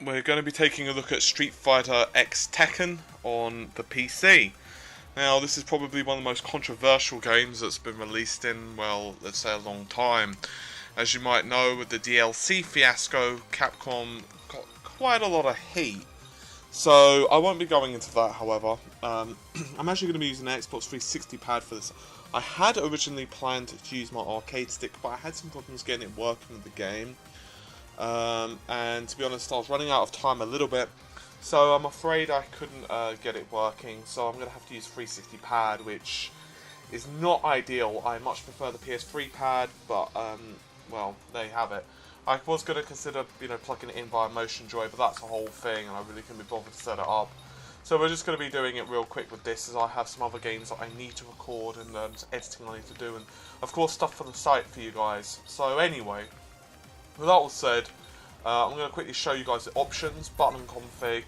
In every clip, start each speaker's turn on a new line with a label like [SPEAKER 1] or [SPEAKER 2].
[SPEAKER 1] we're going to be taking a look at SFxT Tekken on the PC. Now, this is probably one of the most controversial games that's been released in, well, let's say a long time. As you might know, with the DLC fiasco, Capcom got quite a lot of heat. So, I won't be going into that, however. I'm actually going to be using an Xbox 360 pad for this. I had originally planned to use my arcade stick, but I had some problems getting it working with the game. And to be honest, I was running out of time a little bit, so I'm afraid I couldn't get it working, so I'm going to have to use 360 pad, which is not ideal. I much prefer the PS3 pad, but, well, there you have it. I was going to consider, plugging it in via Motion Joy, but that's a whole thing, and I really couldn't be bothered to set it up. So we're just going to be doing it real quick with this, as I have some other games that I need to record, and some editing I need to do, and of course stuff for the site for you guys. So anyway, with that all said, I'm going to quickly show you guys the options, button and config.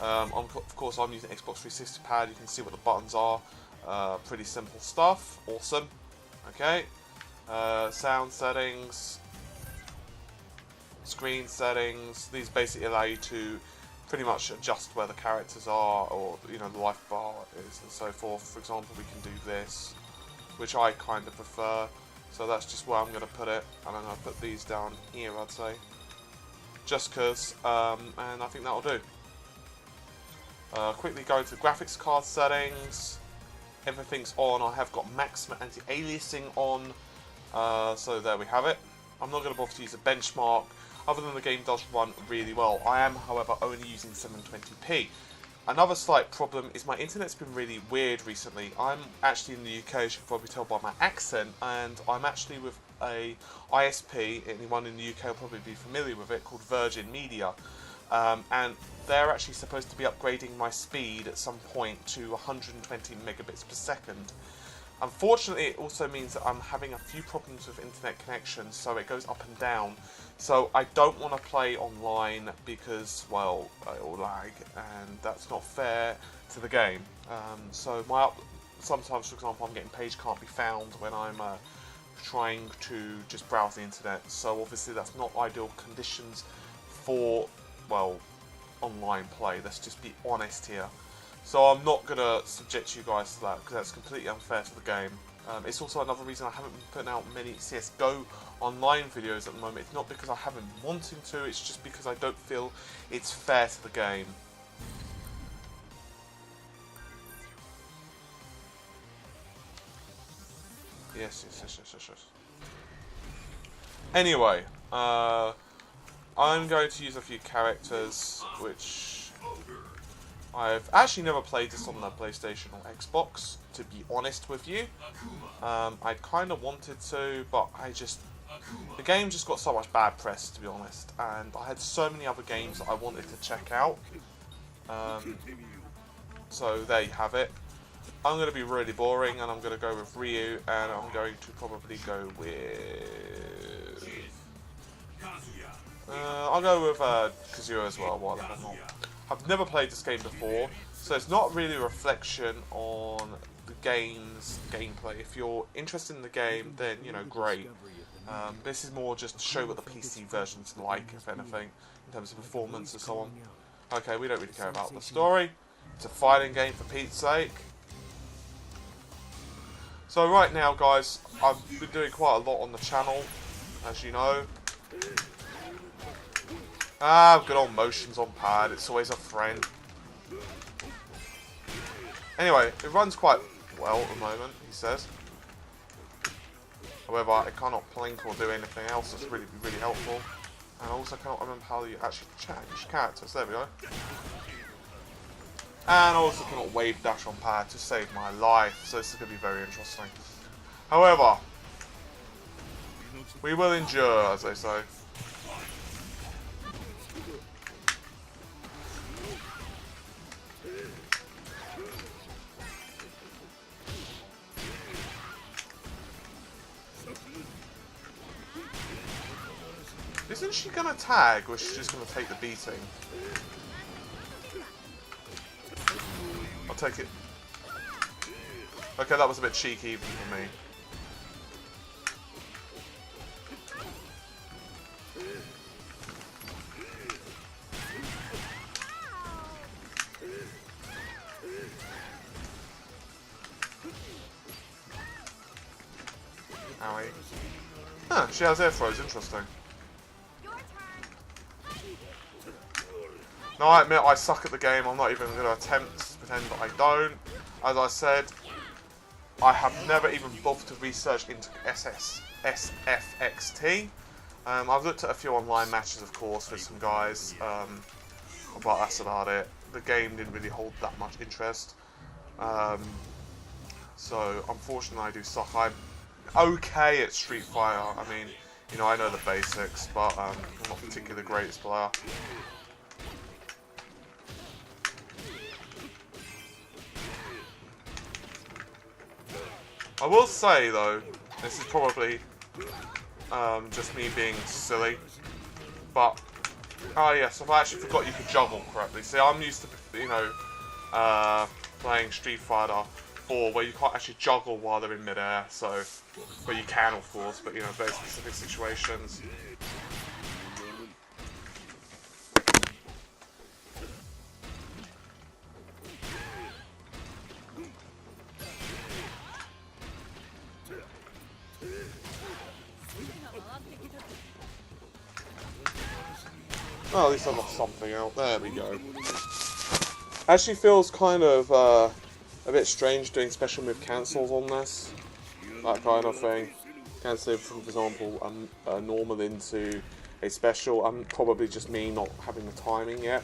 [SPEAKER 1] Of course, I'm using Xbox 360 pad. You can see what the buttons are. Pretty simple stuff. Awesome. Okay. Sound settings, screen settings. These basically allow you to pretty much adjust where the characters are, or the life bar is, and so forth. For example, we can do this, which I kind of prefer. So that's just where I'm going to put it, and I'm going to put these down here, I'd say. Just because, and I think that'll do. Quickly go to the graphics card settings. Everything's on. I have got maximum anti-aliasing on. So there we have it. I'm not going to bother to use a benchmark, other than the game does run really well. I am, however, only using 720p. Another slight problem is my internet's been really weird recently. I'm actually in the UK, as you can probably tell by my accent, and I'm actually with a ISP, anyone in the UK will probably be familiar with it, called Virgin Media. And they're actually supposed to be upgrading my speed at some point to 120 megabits per second. Unfortunately, it also means that I'm having a few problems with internet connection, so it goes up and down. So I don't want to play online because, well, it'll lag, and that's not fair to the game. Sometimes, for example, I'm getting page can't be found when I'm trying to just browse the internet. So obviously that's not ideal conditions for, well, online play. Let's just be honest here. So I'm not going to subject you guys to that, because that's completely unfair to the game. It's also another reason I haven't been putting out many CSGO online videos at the moment. It's not because I haven't wanted to, it's just because I don't feel it's fair to the game. Yes. Anyway, I'm going to use a few characters, which I've actually never played this on the PlayStation or Xbox, to be honest with you. I kind of wanted to, but the game just got so much bad press, to be honest, and I had so many other games that I wanted to check out. So there you have it. I'm going to be really boring, and I'm going to go with Ryu, and I'm going to probably go with... I'll go with Kazuya as well, while I'm not. I've never played this game before, so it's not really a reflection on the game's gameplay. If you're interested in the game, then, great. This is more just to show what the PC version's like, if anything, in terms of performance and so on. Okay, we don't really care about the story. It's a fighting game, for Pete's sake. So right now, guys, I've been doing quite a lot on the channel, as you know. Good old motions on pad, it's always a friend. Anyway, it runs quite well at the moment, he says. However, I cannot blink or do anything else that's really helpful. And I also cannot remember how you actually change characters, there we go. And I also cannot wave dash on pad to save my life, so this is going to be very interesting. However, we will endure, as they say. Isn't she gonna tag, or is she just gonna take the beating? I'll take it. Okay, that was a bit cheeky for me. Huh, she has air throws, interesting. Now I admit I suck at the game, I'm not even going to attempt to pretend that I don't. As I said, I have never even bothered to research into SFxT. I've looked at a few online matches, of course, with some guys, but that's about it. The game didn't really hold that much interest. So, unfortunately, I do suck. I'm okay at Street Fighter. I mean, you know, I know the basics, but I'm not particularly the greatest player. I will say, though, this is probably just me being silly, but oh yes, I actually forgot you could juggle correctly. See, I'm used to, you know, playing Street Fighter 4 where you can't actually juggle while they're in midair. So, but you can, of course, but you know, very specific situations. Oh, at least I got something out. There we go. Actually feels kind of a bit strange doing special move cancels on this. That kind of thing. Cancelling, for example, a normal into a special. Probably just me not having the timing yet.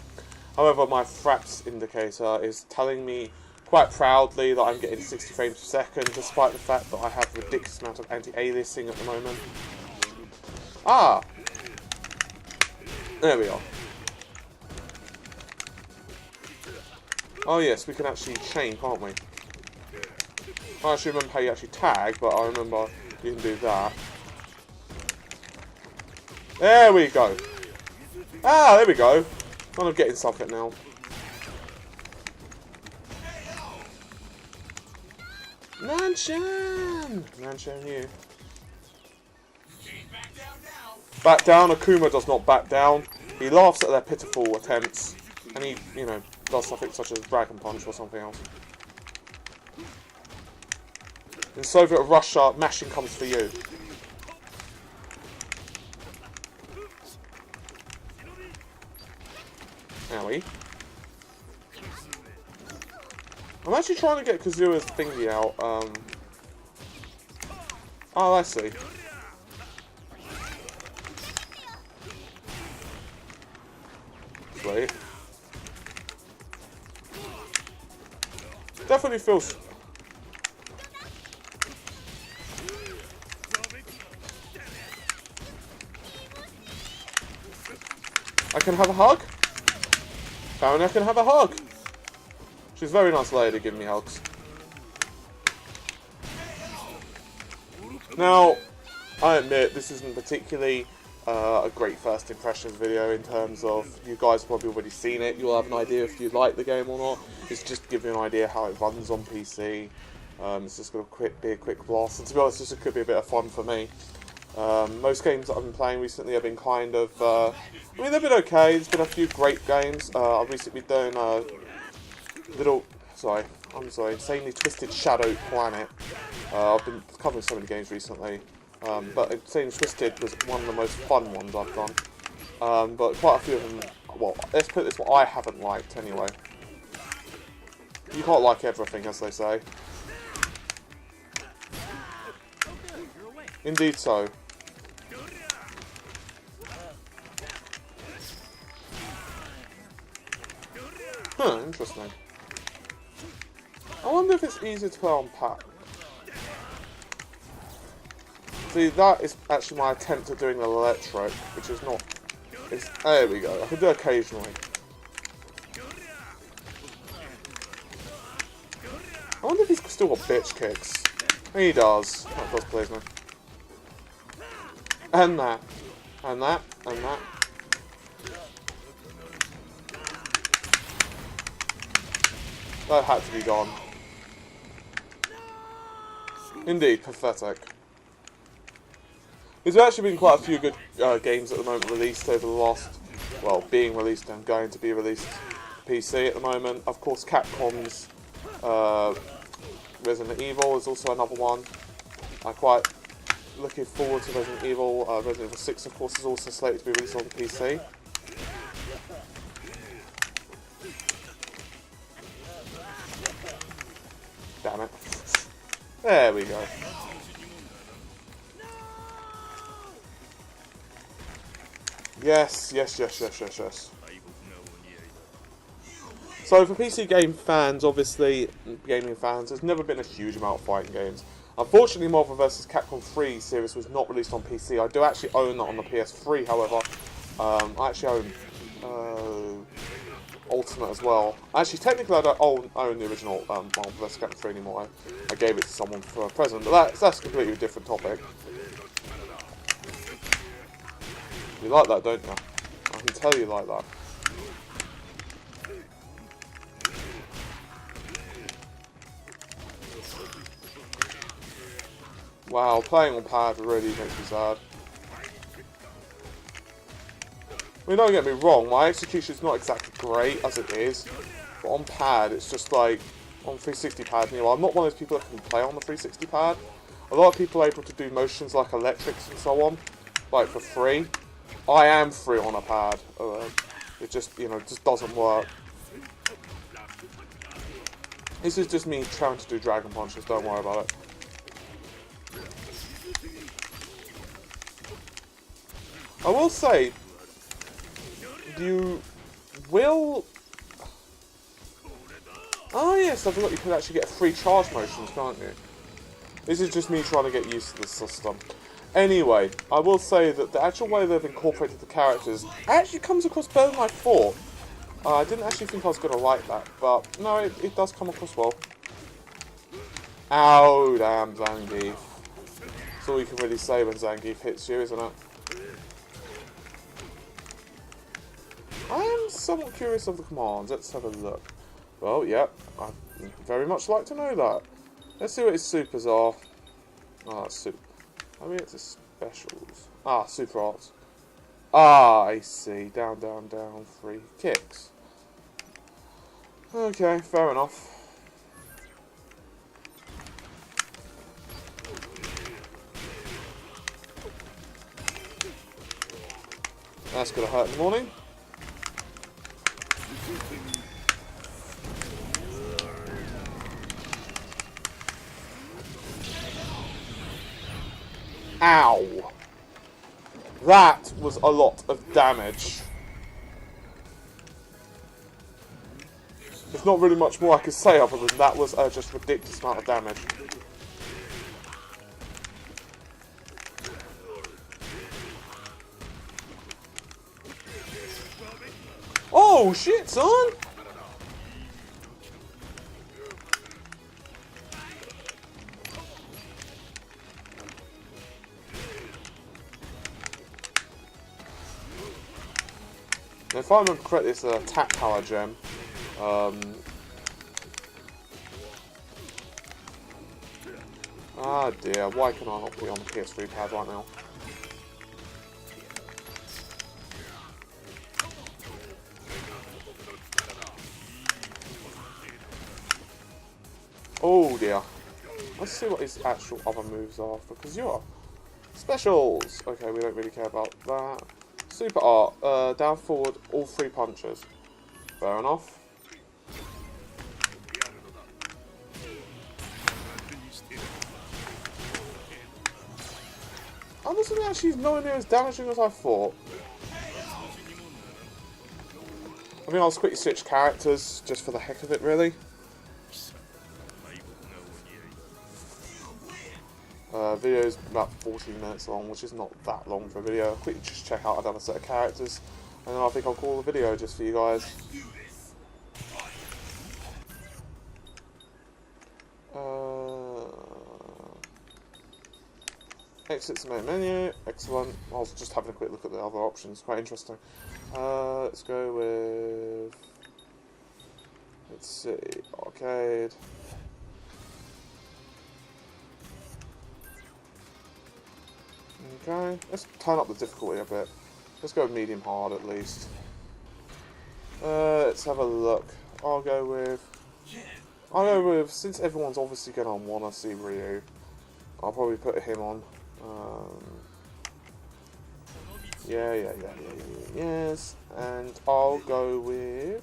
[SPEAKER 1] However, my fraps indicator is telling me quite proudly that I'm getting 60 frames per second, despite the fact that I have a ridiculous amount of anti-aliasing at the moment. Ah! There we are. Oh yes, we can actually chain, can't we? I don't actually remember how you actually tag, but I remember you can do that. There we go. Ah, there we go. Kind of getting something now. Nanshan! Nanshan you. Back down. Akuma does not back down. He laughs at their pitiful attempts, and he, you know, does something such as Dragon Punch or something else. In Soviet Russia, mashing comes for you. Owie. I'm actually trying to get Kazuya's thingy out. Oh, I see. Sweet. Definitely feels. I can have a hug? Apparently I can have a hug. She's a very nice lady giving me hugs. Now, I admit this isn't particularly a great first impressions video in terms of you guys have probably already seen it. You'll have an idea if you like the game or not. It's just to give you an idea how it runs on PC. It's just going to be a quick blast. And to be honest, this could be a bit of fun for me. Most games that I've been playing recently have been kind of, I mean, they've been okay. There's been a few great games. I've recently been doing Insanely Twisted Shadow Planet. I've been covering so many games recently. But Insanely Twisted was one of the most fun ones I've done. But quite a few of them, well, let's put it this way, I haven't liked anyway. You can't like everything, as they say. Indeed so. Huh, interesting. I wonder if it's easier to play on pack. See, that is actually my attempt at doing the electric, which is not... there we go, I can do it occasionally. I wonder if he's still got bitch kicks. He does. That does please me. And that. And that. And that. That had to be done. Indeed, pathetic. There's actually been quite a few good games at the moment released over the last, well, being released and going to be released PC at the moment. Of course, Capcom's Resident Evil is also another one. I quite looking forward to Resident Evil. Resident Evil 6, of course, is also slated to be released on the PC. Damn it. There we go. Yes, yes, yes, yes, yes, yes. So for PC game fans, obviously, gaming fans, there's never been a huge amount of fighting games. Unfortunately, Marvel vs. Capcom 3 series was not released on PC. I do actually own that on the PS3, however. I actually own Ultimate as well. Actually, technically I don't own the original Marvel vs. Capcom 3 anymore. I gave it to someone for a present, but that's a completely different topic. You like that, don't you? I can tell you like that. Wow, playing on pad really makes me sad. I mean, don't get me wrong, my execution is not exactly great as it is, but on pad, it's just like, on 360 pad, you know, I'm not one of those people that can play on the 360 pad. A lot of people are able to do motions like electrics and so on, like for free. I am free on a pad. It just, you know, just doesn't work. This is just me trying to do dragon punches, don't worry about it. I will say, you will... Oh yes, I forgot you can actually get free charge motions, can't you? This is just me trying to get used to the system. Anyway, I will say that the actual way they've incorporated the characters actually comes across better than I thought. I didn't actually think I was going to like that, but no, it does come across well. Ow, damn Zangief. That's all you can really say when Zangief hits you, isn't it? I am somewhat curious of the commands. Let's have a look. Well, yep, I'd very much like to know that. Let's see what his supers are. Oh, that's super. I mean, it's his specials. Ah, super arts. Ah, I see. Down, down, down. 3 kicks. Okay, fair enough. That's gonna hurt in the morning. Ow! That was a lot of damage. There's not really much more I could say other than that was just a ridiculous amount of damage. Oh shit, son! Now, if I remember correctly, it's a attack power gem. Ah dear, why can I not be on the PS3 pad right now? Oh dear. Let's see what his actual other moves are, because you're specials! Okay, we don't really care about that. Super art, down forward, all 3 punches. Fair enough. That wasn't actually nowhere near as damaging as I thought. I mean, I'll just quickly switch characters, just for the heck of it, really. Video's about 14 minutes long, which is not that long for a video. I'll quickly just check out another set of characters, and then I think I'll call the video just for you guys. Exit to main menu, excellent. I was just having a quick look at the other options, quite interesting. Let's go with... Let's see, arcade. Okay, let's turn up the difficulty a bit. Let's go medium hard at least. Let's have a look. I'll go with, since everyone's obviously going to want to see Ryu, I'll probably put him on. Yes. And I'll go with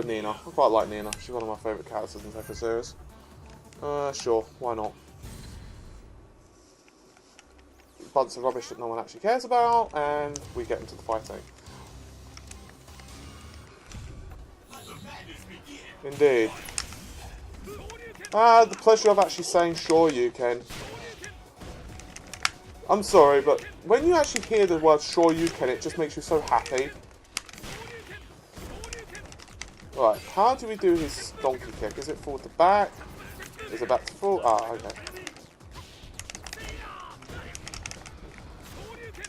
[SPEAKER 1] Nina. I quite like Nina. She's one of my favourite characters in the Tekken series. Sure, why not? Bunch of rubbish that no one actually cares about, and we get into the fighting. Indeed. The pleasure of actually saying sure you can. I'm sorry, but when you actually hear the word sure you can, it just makes you so happy. Right, how do we do his donkey kick? Is it forward to back? Is it back to full? Ah, okay.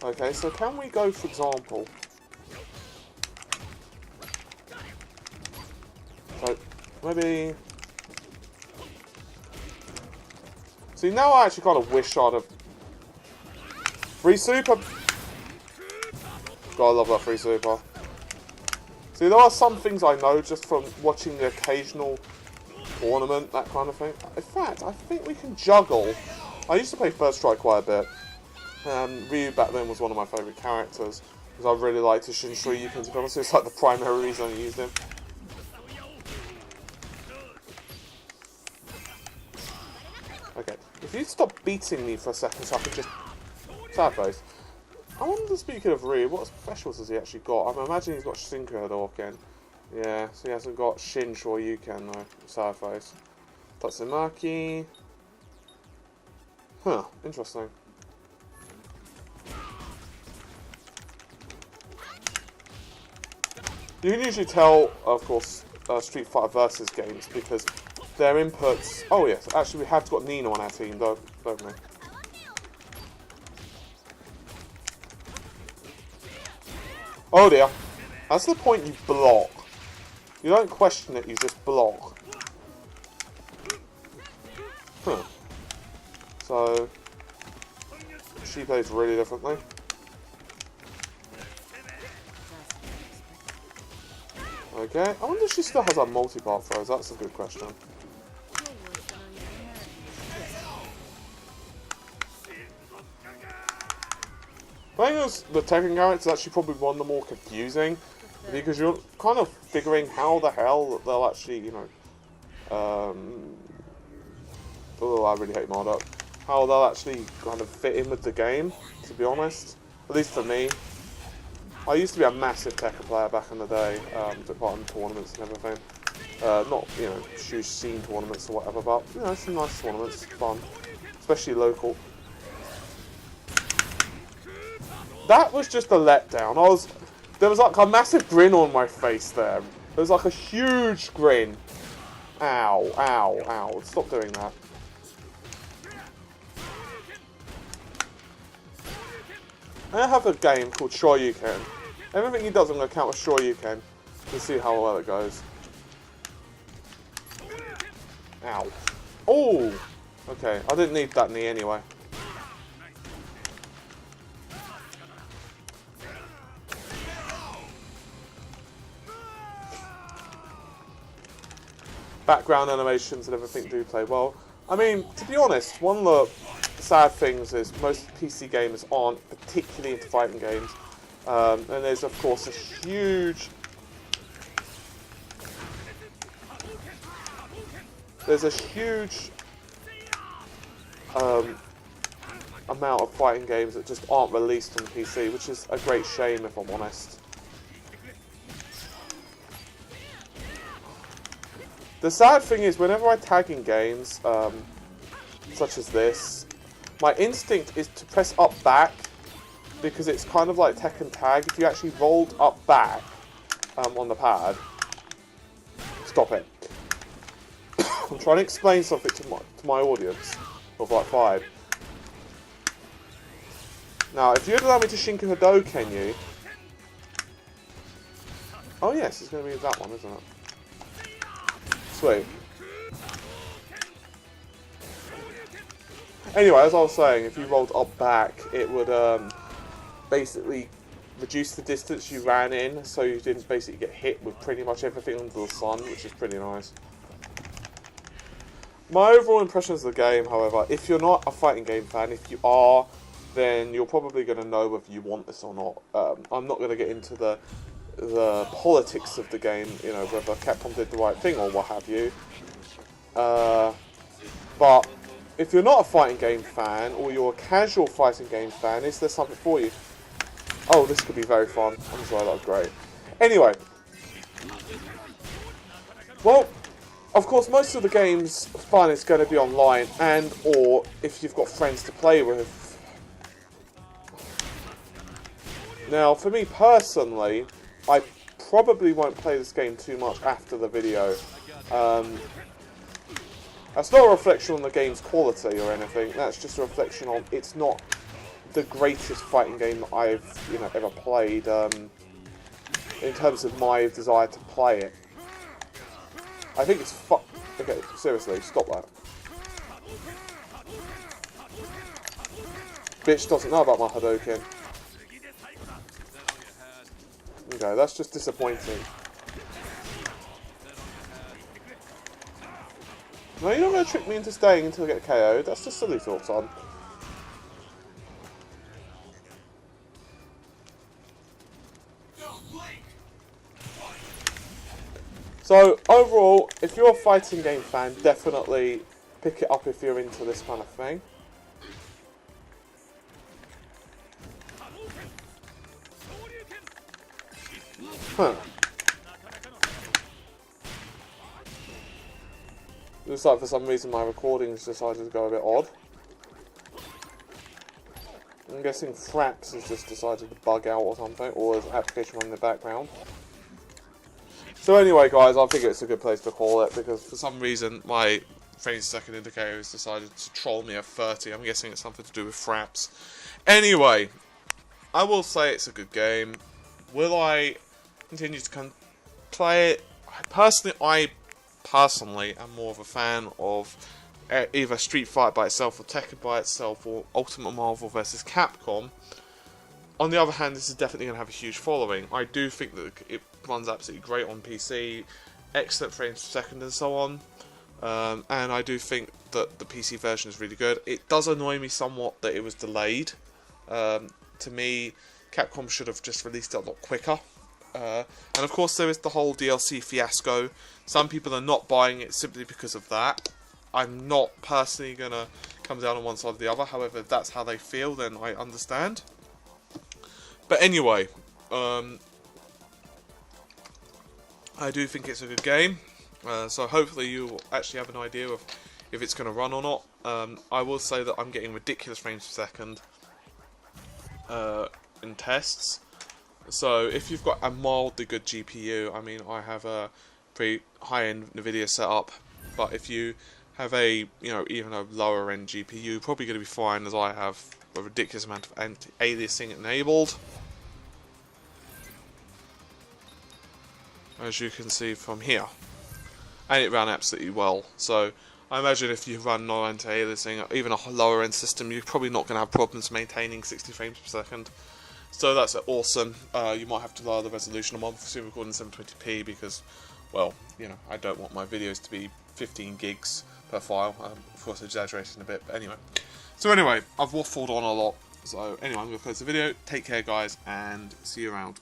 [SPEAKER 1] Okay, so can we go, for example... So, maybe... See, now I actually kind of wish I'd have... Free super! God, I love that free super. See, there are some things I know just from watching the occasional tournament, that kind of thing. In fact, I think we can juggle. I used to play First Strike quite a bit. Ryu back then was one of my favourite characters, because I really liked his Shinshuyuken, to be honest. It's like the primary reason I used him. Okay, if you stop beating me for a second so I can just... Sad face. I wonder, speaking of Ryu, what specials has he actually got? I imagine he's got Shinku Hadouken. Yeah, so he hasn't got Shin Shoryuken though. Sad face. Tatsumaki. Huh, interesting. You can usually tell, of course, Street Fighter Versus games because their inputs... Oh yes, actually we have got Nina on our team, don't we? Oh dear. That's the point you block. You don't question it, you just block. Huh. So... She plays really differently. Okay, I wonder if she still has that multi-part throws, that's a good question. Playing as the Tekken character is actually probably one of the more confusing, because you're kind of figuring how the hell they'll actually, you know, oh, I really hate Marduk, how they'll actually kind of fit in with the game, to be honest, at least for me. I used to be a massive Tekken player back in the day, took part in tournaments and everything. Not, you know, huge scene tournaments or whatever, but, you know, some nice tournaments, fun. Especially local. That was just a letdown. There was like a massive grin on my face there. There was like a huge grin. Ow, ow, ow. Stop doing that. I have a game called Shoryuken. Everything he does I'm going to count as Shoryuken to see how well it goes. Ow. Oh! Okay, I didn't need that knee anyway. Background animations and everything do play well. I mean, to be honest, one of the sad things is most PC gamers aren't particularly into fighting games. And there's, of course, a huge... There's a huge amount of fighting games that just aren't released on PC, which is a great shame, if I'm honest. The sad thing is, whenever I tag in games, such as this, my instinct is to press up back, because it's kind of like Tekken tag. If you actually rolled up back on the pad, stop it. I'm trying to explain something to my audience of like 5. Now, if you'd allow me to Shinku Hadouken you... Oh yes, it's going to be that one, isn't it? Sweet. Anyway, as I was saying, if you rolled up back, it would basically reduce the distance you ran in, so you didn't basically get hit with pretty much everything under the sun, which is pretty nice. My overall impressions of the game, however, if you're not a fighting game fan, if you are, then you're probably going to know whether you want this or not. I'm not going to get into the politics of the game, you know, whether Capcom did the right thing or what have you. But if you're not a fighting game fan, or you're a casual fighting game fan, is there something for you? Oh, this could be very fun. I'm sorry, that was great. Anyway. Well, of course, most of the game's fun is going to be online, and or if you've got friends to play with. Now, for me personally, I probably won't play this game too much after the video. That's not a reflection on the game's quality or anything. That's just a reflection on it's not the greatest fighting game that I've ever played. In terms of my desire to play it, I think it's okay. Seriously, stop that. Bitch doesn't know about my Hadouken. Okay, that's just disappointing. No, you're not going to trick me into staying until I get KO'd. That's just silly thoughts, son. So, overall, if you're a fighting game fan, definitely pick it up if you're into this kind of thing. Huh. Looks like for some reason my recording's decided to go a bit odd. I'm guessing Fraps has just decided to bug out or something, or there's an application running in the background. So anyway guys, I think it's a good place to call it, because for some reason my frames per second indicator has decided to troll me at 30. I'm guessing it's something to do with Fraps. Anyway, I will say it's a good game. Will I continue to play it? I personally am more of a fan of either Street Fighter by itself or Tekken by itself or Ultimate Marvel vs Capcom. On the other hand, this is definitely going to have a huge following. I do think that it runs absolutely great on PC, excellent frames per second and so on, and I do think that the PC version is really good. It does annoy me somewhat that it was delayed. To me, Capcom should have just released it a lot quicker. And of course there is the whole DLC fiasco. Some people are not buying it simply because of that. I'm not personally going to come down on one side or the other. However, if that's how they feel, then I understand. But anyway, I do think it's a good game. So hopefully you'll actually have an idea of if it's going to run or not. I will say that I'm getting ridiculous frames per second in tests. So if you've got a mildly good GPU, I mean, I have a pretty high-end NVIDIA setup, but if you have a, even a lower-end GPU, you're probably going to be fine, as I have a ridiculous amount of anti-aliasing enabled. As you can see from here. And it ran absolutely well. So I imagine if you run no anti-aliasing, even a lower-end system, you're probably not going to have problems maintaining 60 frames per second. So that's awesome. You might have to lower the resolution. I'm obviously recording 720p because, well, I don't want my videos to be 15 gigs per file. Of course, exaggerating a bit, but anyway. So anyway, I've waffled on a lot. So anyway, I'm going to close the video. Take care, guys, and see you around.